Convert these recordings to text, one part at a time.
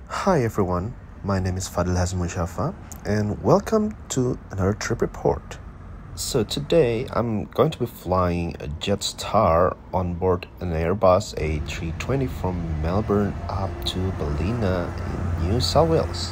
Hi everyone, my name is Fadil Hazmushafa and welcome to another trip report. So today I'm going to be flying a Jetstar on board an Airbus A320 from Melbourne up to Ballina in New South Wales.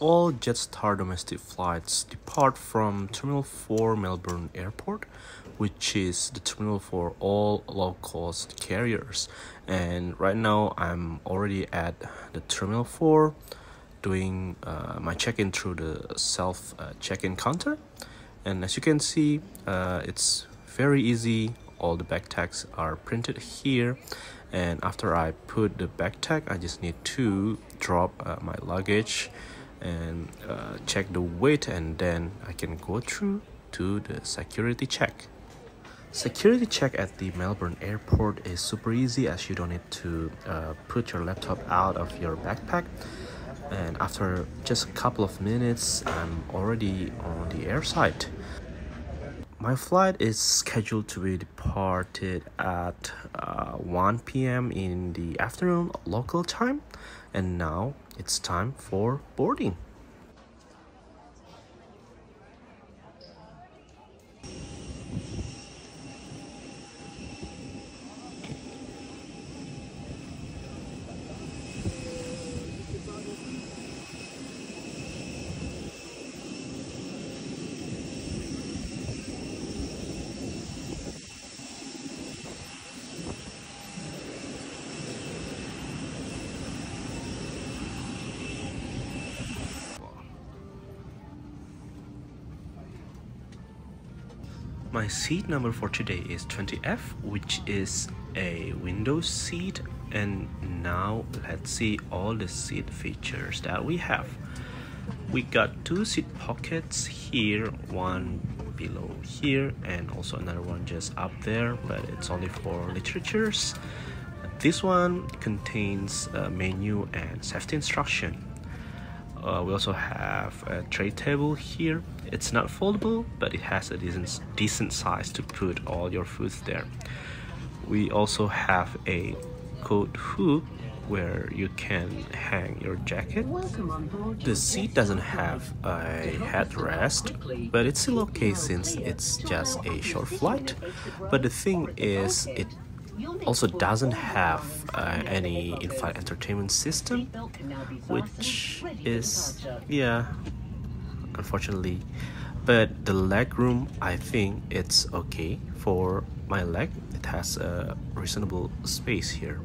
All Jetstar domestic flights depart from Terminal 4 Melbourne Airport, which is the terminal for all low-cost carriers. And right now I'm already at the Terminal 4 doing my check-in through the self check-in counter. And as you can see, it's very easy. All the bag tags are printed here. And after I put the bag tag, I just need to drop my luggage and check the weight, and then I can go through to the security check. Security check at the Melbourne airport is super easy, as you don't need to put your laptop out of your backpack. And after just a couple of minutes, I'm already on the airside. My flight is scheduled to be departed at 1 p.m. in the afternoon local time, and now it's time for boarding. My seat number for today is 20F, which is a window seat. And now let's see all the seat features that we have. We got two seat pockets here, one below here and also another one just up there, but it's only for literatures. This one contains a menu and safety instruction. We also have a tray table here. It's not foldable, but it has a decent size to put all your foods there. We also have a coat hook where you can hang your jacket. The seat doesn't have a headrest, but it's still okay since it's just a short flight. But the thing is, it also doesn't have any in-flight entertainment system, which is, yeah, unfortunately. But the leg room, I think it's okay for my leg. It has a reasonable space here.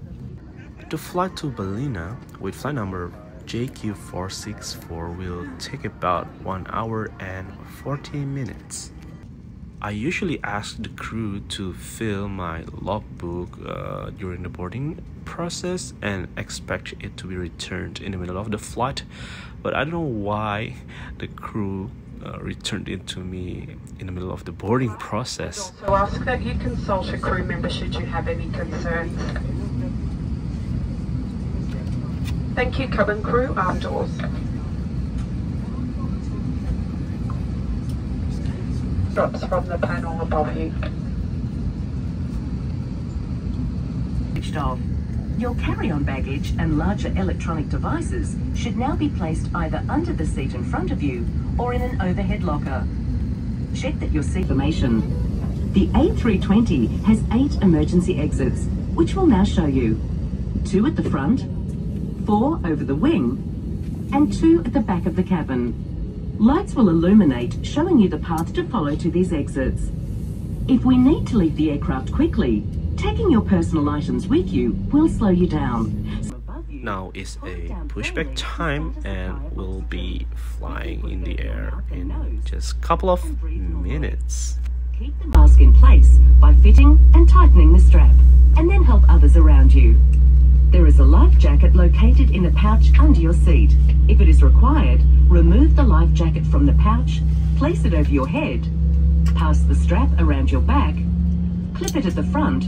The flight to Ballina with flight number JQ464 will take about 1 hour and 40 minutes. I usually ask the crew to fill my logbook during the boarding process and expect it to be returned in the middle of the flight, but I don't know why the crew returned it to me in the middle of the boarding process. So ask that you consult a crew member should you have any concerns. Thank you, cabin crew, arm doors. Drops from the panel above you. Switched off. Your carry-on baggage and larger electronic devices should now be placed either under the seat in front of you or in an overhead locker. Check that your seat information. The A320 has 8 emergency exits, which we'll now show you. 2 at the front, 4 over the wing, and 2 at the back of the cabin. Lights will illuminate, showing you the path to follow to these exits. If we need to leave the aircraft quickly, taking your personal items with you will slow you down. Now is a pushback time, and we'll be flying in the air in just a couple of minutes. Keep the mask in place by fitting and tightening the strap, and then help others around you. There is a life jacket located in a pouch under your seat. If it is required, remove the life jacket from the pouch, place it over your head, pass the strap around your back, clip it at the front,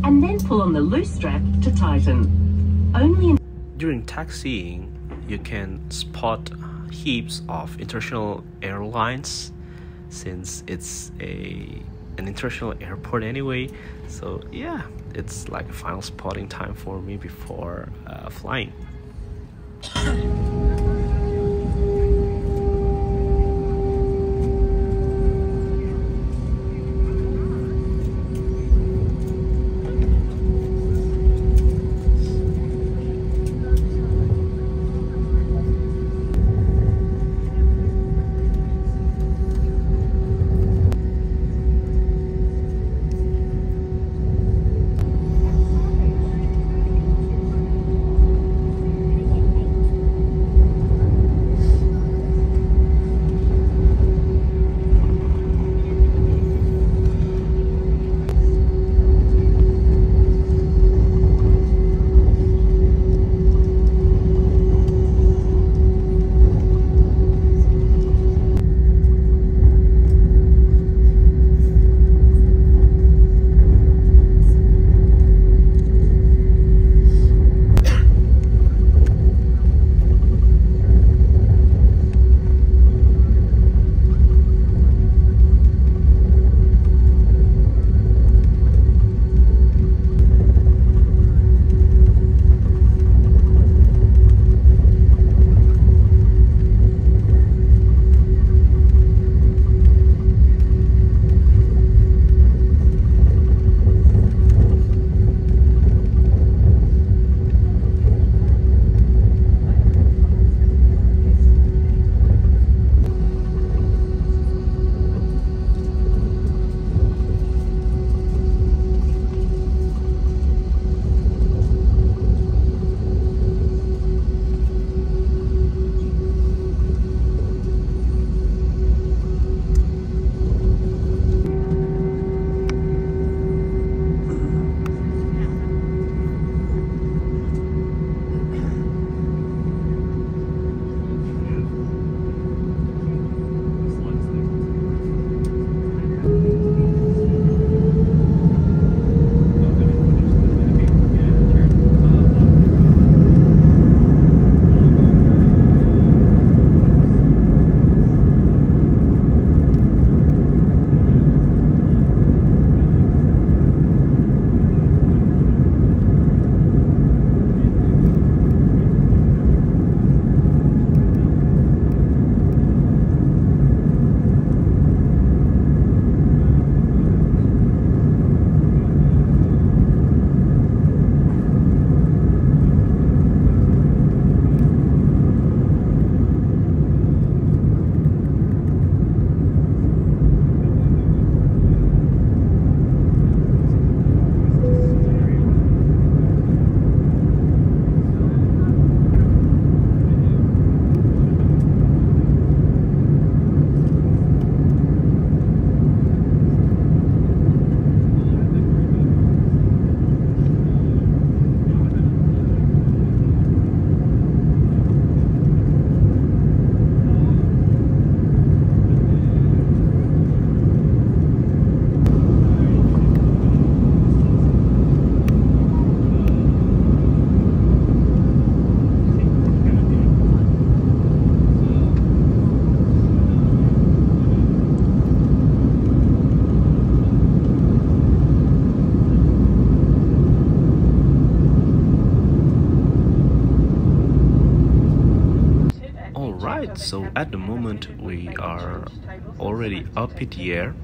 and then pull on the loose strap to tighten. During taxiing, you can spot heaps of international airlines since it's an international airport anyway. So yeah, it's like a final spotting time for me before flying. Alright, so at the moment we are already up in the air,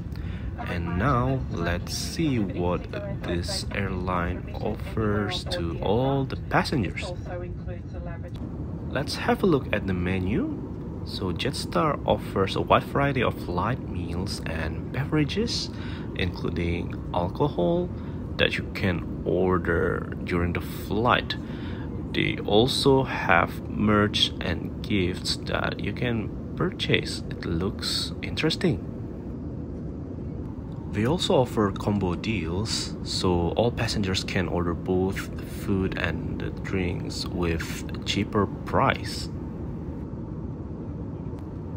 and now let's see what this airline offers to all the passengers. Let's have a look at the menu. So Jetstar offers a wide variety of light meals and beverages, including alcohol that you can order during the flight. They also have merch and gifts that you can purchase. It looks interesting. They also offer combo deals, so all passengers can order both food and drinks with a cheaper price.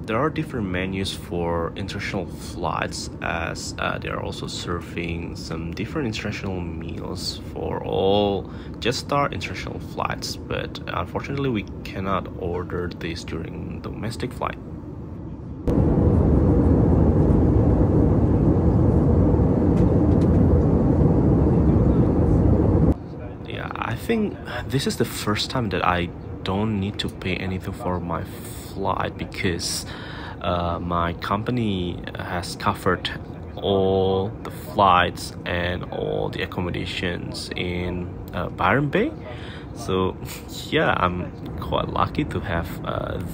There are different menus for international flights, as they are also serving some different international meals for all Jetstar international flights, but unfortunately we cannot order this during domestic flight. I think this is the first time that I don't need to pay anything for my flight because my company has covered all the flights and all the accommodations in Byron Bay. So yeah, I'm quite lucky to have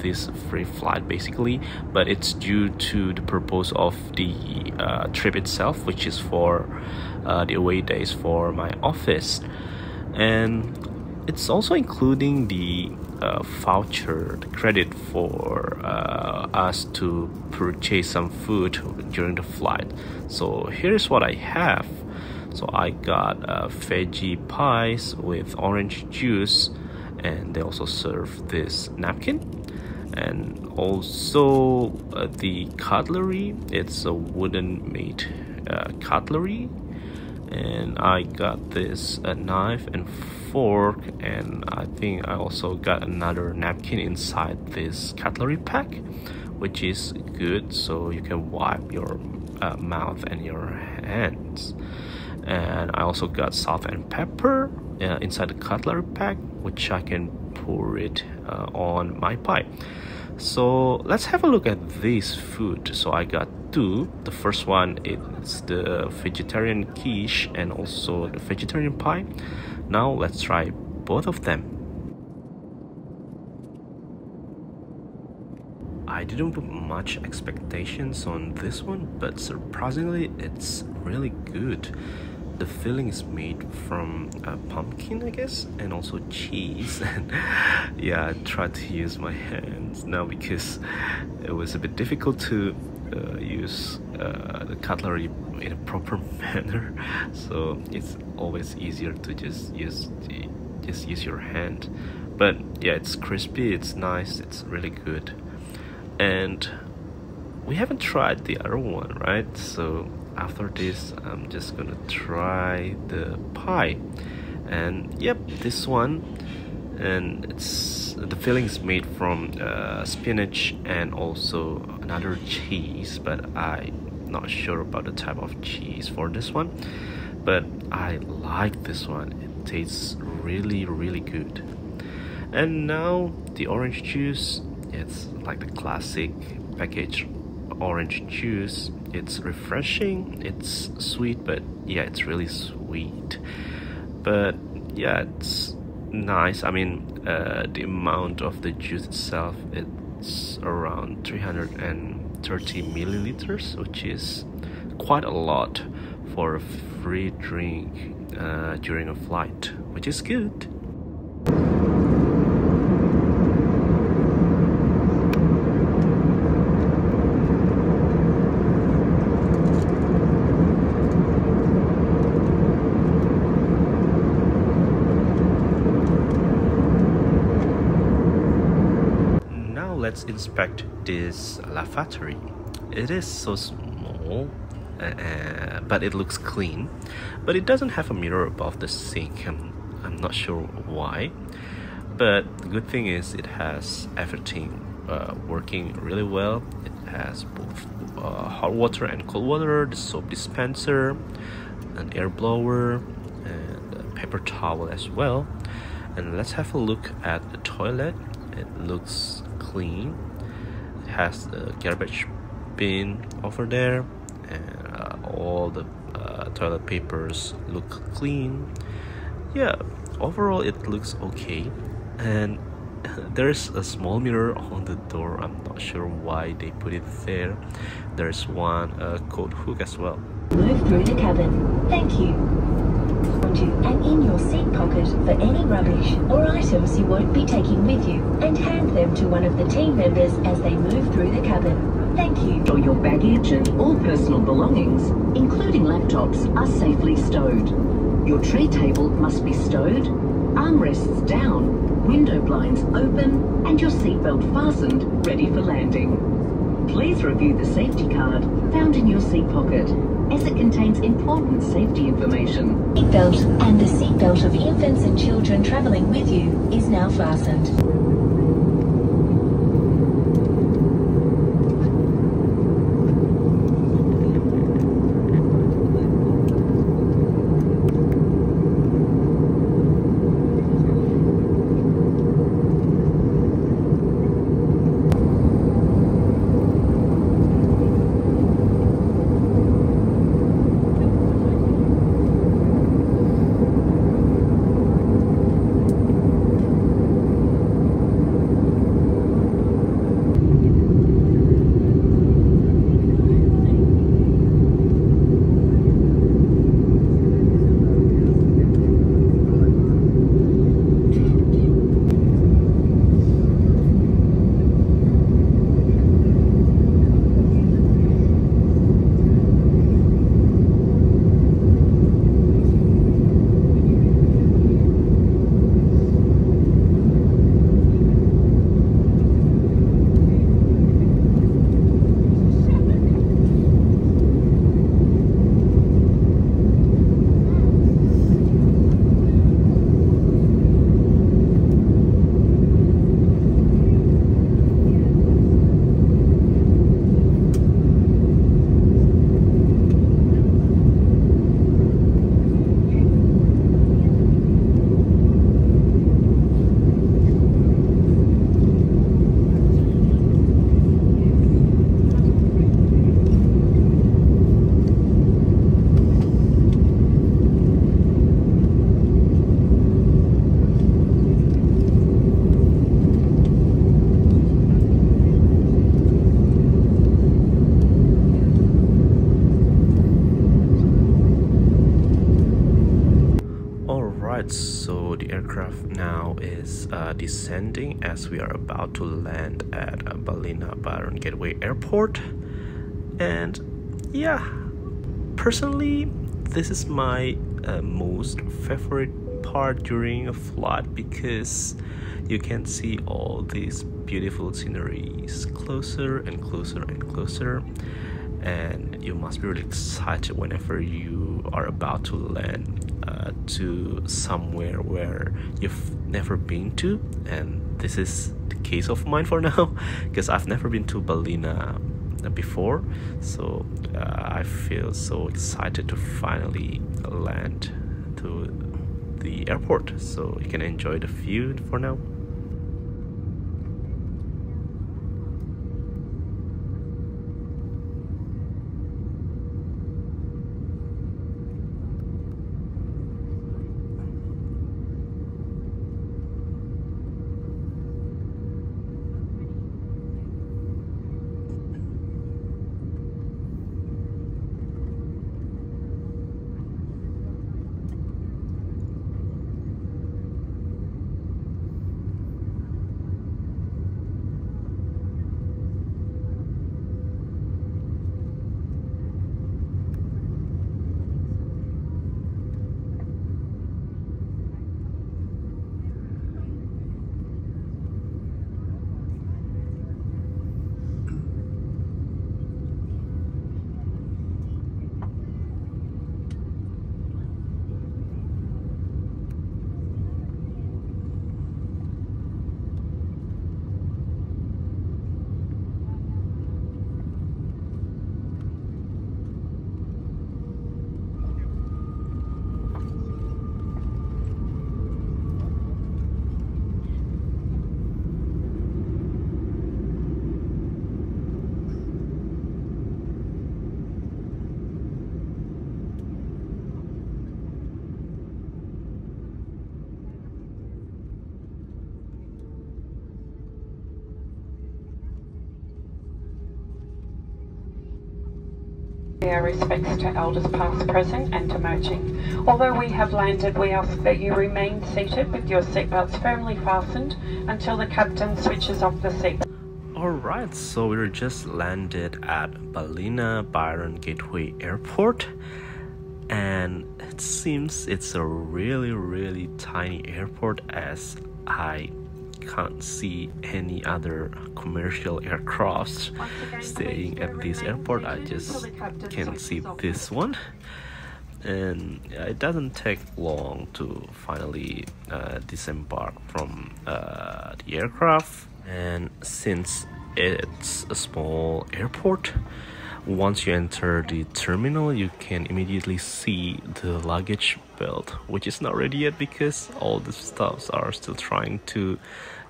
this free flight basically, but it's due to the purpose of the trip itself, which is for the away days for my office, and it's also including the voucher, the credit for us to purchase some food during the flight. So here's what I have. So I got veggie pies with orange juice, and they also serve this napkin, and also the cutlery. It's a wooden made cutlery, and I got this knife and fork, and I think I also got another napkin inside this cutlery pack, which is good so you can wipe your mouth and your hands. And I also got salt and pepper inside the cutlery pack, which I can pour it on my pie. So let's have a look at this food. So I got two. The first one is the vegetarian quiche and also the vegetarian pie. Now let's try both of them. I didn't put much expectations on this one, but surprisingly it's really good. The filling is made from pumpkin, I guess, and also cheese. And yeah, I tried to use my hands now because it was a bit difficult to use the cutlery in a proper manner. So it's always easier to just use your hand. But yeah, it's crispy, it's nice, it's really good. And we haven't tried the other one, right? So after this, I'm just gonna try the pie. And yep, this one, and the filling is made from spinach and also another cheese, but I'm not sure about the type of cheese for this one, but I like this one. It tastes really good. And now the orange juice. It's like the classic packaged orange juice. It's refreshing, it's sweet, but yeah, it's really sweet. But yeah, it's nice. I mean, the amount of the juice itself, it's around 330 milliliters, which is quite a lot for a free drink during a flight, which is good. Let's inspect this lavatory. It is so small, but it looks clean, but it doesn't have a mirror above the sink. I'm not sure why, but the good thing is it has everything working really well. It has both hot water and cold water, the soap dispenser, an air blower, and a paper towel as well. And let's have a look at the toilet. It looks clean. It has the garbage bin over there, and all the toilet papers look clean. Yeah, overall it looks okay. And there's a small mirror on the door. I'm not sure why they put it there. There's one coat hook as well. Move through the cabin. Thank you. And in your seat pocket for any rubbish or items you won't be taking with you, and hand them to one of the team members as they move through the cabin. Thank you. Ensure your baggage and all personal belongings, including laptops, are safely stowed. Your tray table must be stowed, armrests down, window blinds open, and your seatbelt fastened, ready for landing. Please review the safety card found in your seat pocket, as it contains important safety information. Seatbelt and the seatbelt of infants and children travelling with you is now fastened. Alright, so the aircraft now is descending as we are about to land at Ballina Byron Gateway Airport. And yeah, personally, this is my most favorite part during a flight because you can see all these beautiful sceneries closer and closer and closer, and you must be really excited whenever you are about to land to somewhere where you've never been to. And this is the case of mine for now because I've never been to Ballina before, so I feel so excited to finally land to the airport, so you can enjoy the view for now. Our respects to elders past, present and emerging. Although we have landed, we ask that you remain seated with your seatbelts firmly fastened until the captain switches off the seat. Alright, so we just landed at Ballina Byron Gateway Airport, and it seems it's a really tiny airport as I can't see any other commercial aircrafts staying at this airport. I just can see this one, and it doesn't take long to finally disembark from the aircraft. And since it's a small airport, once you enter the terminal, you can immediately see the luggage belt, which is not ready yet because all the staffs are still trying to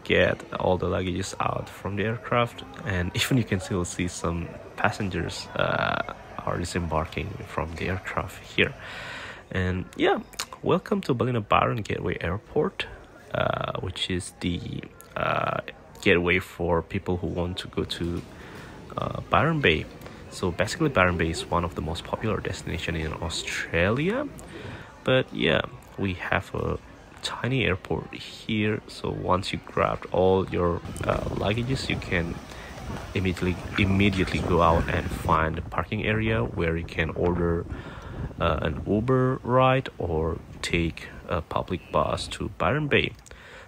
get all the luggages out from the aircraft. And even you can still see some passengers are disembarking from the aircraft here. And yeah, welcome to Ballina Byron Gateway Airport, which is the gateway for people who want to go to Byron Bay. So basically Byron Bay is one of the most popular destinations in Australia, but yeah, we have a tiny airport here. So once you grab all your luggages, you can immediately go out and find a parking area where you can order an Uber ride or take a public bus to Byron Bay.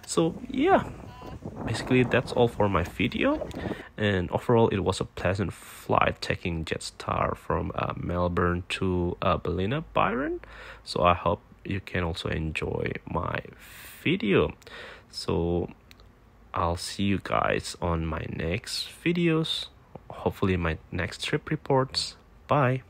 So yeah, basically that's all for my video, and overall it was a pleasant flight taking Jetstar from Melbourne to Ballina Byron. So I hope you can also enjoy my video. So I'll see you guys on my next videos, hopefully my next trip reports. Bye.